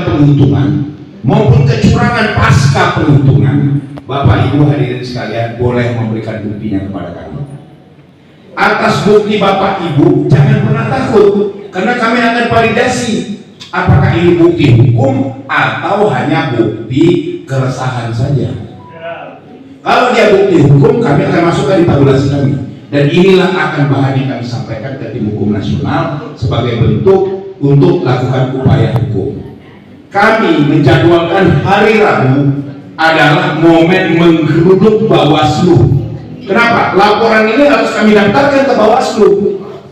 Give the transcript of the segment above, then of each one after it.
penguntungan maupun kecurangan pasca penguntungan, Bapak Ibu hadirin sekalian boleh memberikan buktinya kepada kami. Atas bukti Bapak Ibu jangan pernah takut, karena kami akan validasi apakah ini bukti hukum atau hanya bukti keresahan saja. Kalau dia bukti hukum, kami akan masukkan di tabulasi kami, dan inilah akan bahan yang kami sampaikan ke Tim Hukum Nasional sebagai bentuk untuk lakukan upaya hukum. Kami menjadwalkan hari Rabu adalah momen menggeruduk Bawaslu. Kenapa? Laporan ini harus kami daftarkan ke Bawaslu.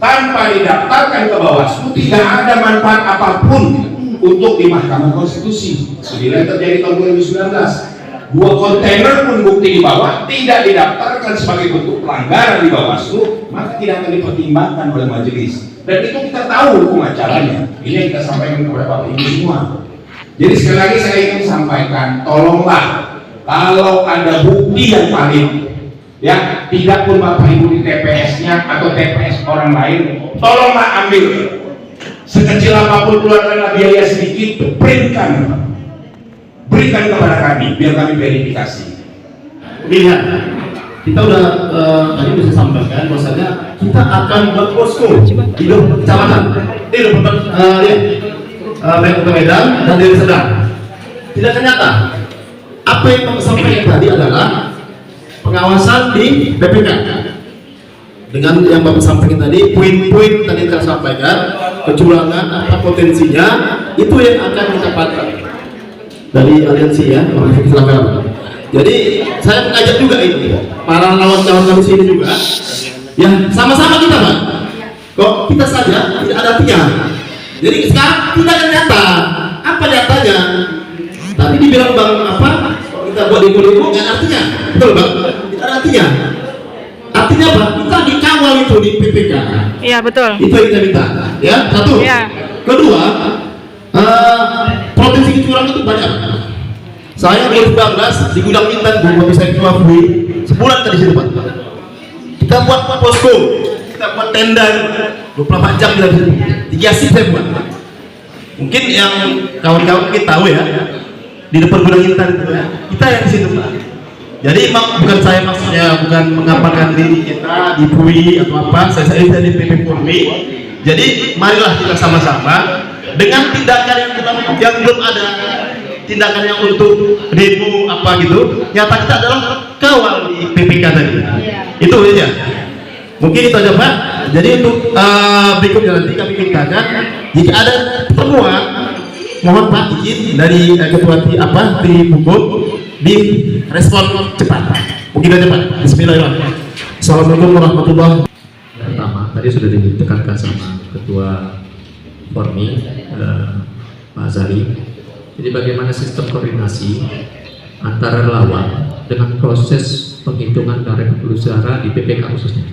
Tanpa didaftarkan ke Bawaslu tidak ada manfaat apapun untuk di Mahkamah Konstitusi. Inilah yang terjadi tahun 2019. 2 kontainer pun bukti di bawah tidak didaftarkan sebagai bentuk pelanggaran di Bawaslu, maka tidak akan dipertimbangkan oleh majelis. Dan itu kita tahu hukum acaranya. Ini yang kita sampaikan kepada Bapak Ibu semua. Jadi sekali lagi saya ingin sampaikan, tolonglah kalau ada bukti yang valid, ya tidak pun Bapak Ibu di TPS-nya atau TPS orang lain, tolonglah ambil. Sekecil apapun keluarkanlah biaya sedikit, berikan kepada kami biar kami verifikasi. Lihat, kita udah tadi bisa sampaikan bahwasanya kita akan buat posko di kecamatan, baik ke Medan dan Deli Serdang. Tidak ternyata apa yang kami sampaikan tadi adalah pengawasan di BPK. Dengan yang Bapak sampaikan tadi, poin-poin tadi kita sampaikan, kecurangan apa potensinya, itu yang akan kita pantau dari aliansi ya, silakan. Jadi saya mengajak juga ini para lawan-lawan kami sini juga, ya sama-sama kita Pak. Kok kita saja tidak ada artinya. Jadi sekarang tidak ada nyata. Apa nyatanya? Tadi dibilang Bang apa? Kita buat demo-demo nggak ada artinya, betul Bang? Tidak ada artinya. Artinya apa? Kita dikawal itu di PPK. Iya betul. Itu yang kita minta. Ya satu. Ya. Kedua, potensi kecurangan itu banyak. Saya 2019 di Gudang Intan, Bu, saya ketua FUI, sebulan tadi situ Pak. Kita buat posko, kita buat tenda 24 jam di situ. 3 shift saya buat. Mungkin yang kawan-kawan mungkin tahu ya, di depan Gudang Intan itu ya, kita yang di situ Pak. Jadi bukan saya maksudnya bukan mengapakan diri kita di FUI atau apa, saya di PP Polri. Jadi marilah kita sama-sama dengan tindakan yang belum ada, tindakan yang untuk demo apa gitu, nyata kita adalah kawal di PPK tadi. Itu aja. Mungkin itu aja Pak. Jadi untuk berikutnya nanti kami mintakan jika ada pertemuan, mohon Pak izin dari ketua tim hukum di respon cepat. Mungkin aja Pak. Bismillahirrahmanirrahim. Assalamualaikum warahmatullahi wabarakatuh. Pertama, tadi sudah ditekankan sama Ketua Formi Pak Azali. Jadi bagaimana sistem koordinasi antara relawan dengan proses penghitungan dan rekapitulasi suara di PPK khususnya,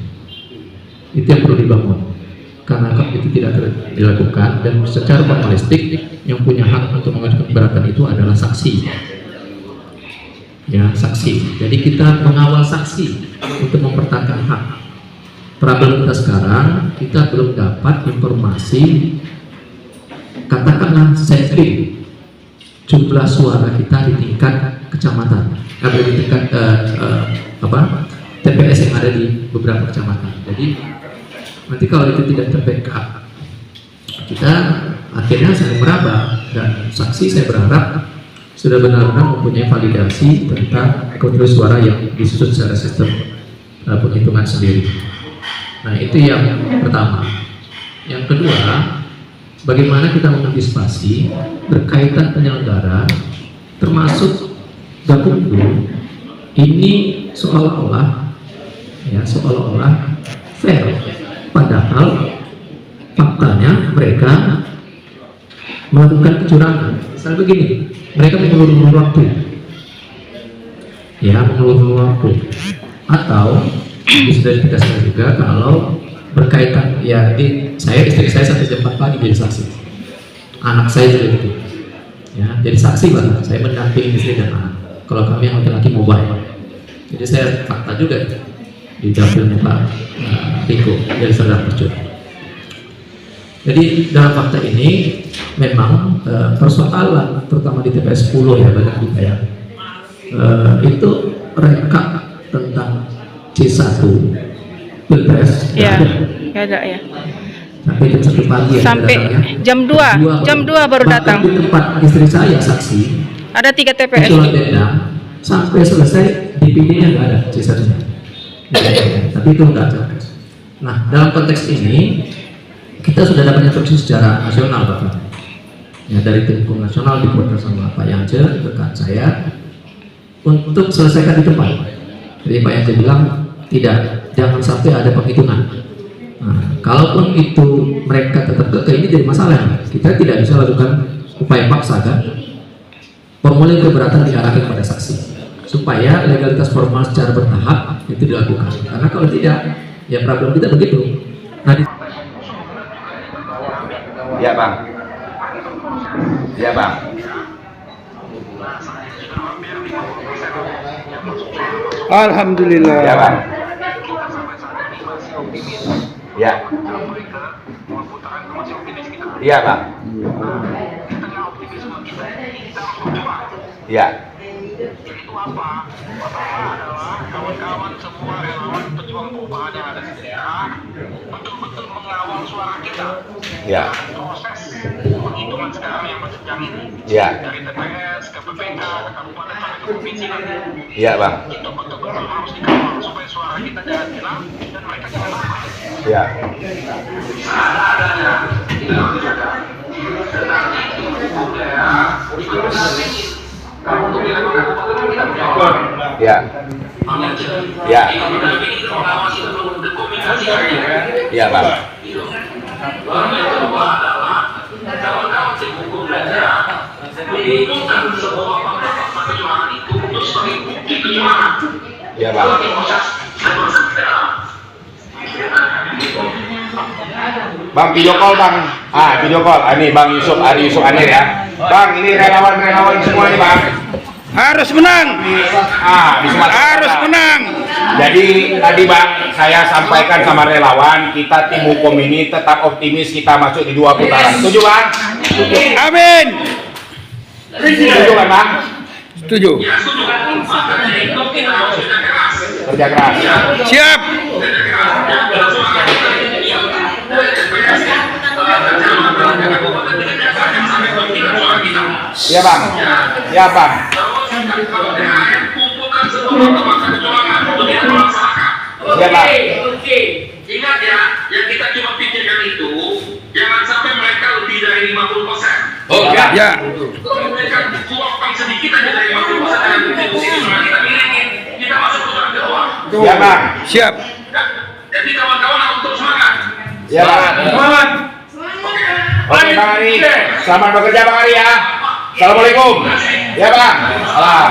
itu yang perlu dibangun, karena itu tidak dilakukan dan secara formalistik yang punya hak untuk mengajukan keberatan itu adalah saksi, ya saksi. Jadi kita mengawal saksi untuk mempertahankan hak. Problem kita sekarang, kita belum dapat informasi, katakanlah sampling jumlah suara kita di tingkat kecamatan, atau di tingkat TPS yang ada di beberapa kecamatan. Jadi nanti kalau itu tidak terbackup, kita akhirnya saling meraba, dan saksi saya berharap sudah benar-benar mempunyai validasi tentang rekapitulasi suara yang disusun secara sistem penghitungan sendiri. Nah itu yang pertama. Yang kedua, bagaimana kita mengantisipasi berkaitan penyelenggara, termasuk Gakumdu, ini seolah-olah fair, padahal faktanya mereka melakukan kecurangan. Misalnya begini, mereka mengulur-ulur waktu, atau sudah ditegaskan juga kalau berkaitan, ya ini istri saya sampai jam 4 pagi jadi saksi, anak saya juga gitu ya, jadi saksi Pak. Saya mendampingi istri dan anak, kalau kami yang laki-laki mobile. Jadi saya fakta juga di dapilnya Pak Tiko dari Serdang Percut. Jadi dalam fakta ini memang persoalan terutama di TPS 10 ya Badan kita ya, itu rekap tentang C1 Pilpres Ya, nggak ada ya. sampai jam 1 pagi ya, Sampai jam 2 baru bahkan datang. di tempat istri saya saksi Ada 3 TPS. usulan Pemda sampai selesai DPD-nya nggak ada C1-nya. Tapi itu nggak ada. Nah dalam konteks ini kita sudah dapat instruksi secara nasional Bapak ya, dari tim hukum nasional dikeluarkan sama Pak Yance rekan saya untuk selesaikan di tempat. Jadi Pak Yance bilang tidak, jangan sampai ada penghitungan. Nah, kalaupun itu mereka tetap kekeh, ini jadi masalah. Kita tidak bisa lakukan upaya paksa kan. Formulir keberatan diarahkan pada saksi supaya legalitas formal secara bertahap itu dilakukan. Karena kalau tidak, ya problem kita begitu. Nah, Ya Bang. Ya Bang. Alhamdulillah. Ya Bang. Ya. Iya Bang. Ya. Kawan-kawan semua relawan pejuang perubahan yang ada di daerah betul-betul mengawal suara kita. Ya. Proses penghitungan sekarang yang berjenjang ini Ya. dari TPS ke PPK ke kabupaten sampai ke provinsi nanti Iya Bang. itu betul-betul harus dikawal supaya suara kita jangan hilang dan mereka jangan lupa. Ya. Ya. Ya. Ya Bang. Ya Bang. Bang video call Bang. Video call. Ini Bang Yusuf, Ari Yusuf Anir ya. Bang, ini relawan-relawan semua nih Bang. Harus menang. Di Sumatera Harus Utara. menang. Jadi tadi Bang, saya sampaikan sama relawan, kita tim hukum ini tetap optimis kita masuk di 2 putaran. Setuju Bang? Amin. Setuju kan Bang? Setuju. Kerja keras. Siap. Iya Bang. Ya Bang. Ya Bang. Oke. Ingat ya, yang kita cuma pikirkan itu jangan sampai mereka lebih dari 50%. Oke. Ya. Kalau mereka kuapkan sedikit aja dari 50% dengan kontribusi suara kita milihkan, kita masuk putaran kedua. Ya Bang. Siap. Jadi kawan-kawan harus terus semangat. Ya Bang. Semangat. Oke Bang Ari. Selamat bekerja Bang Ari ya. Assalamualaikum. Ya Bang. Salam.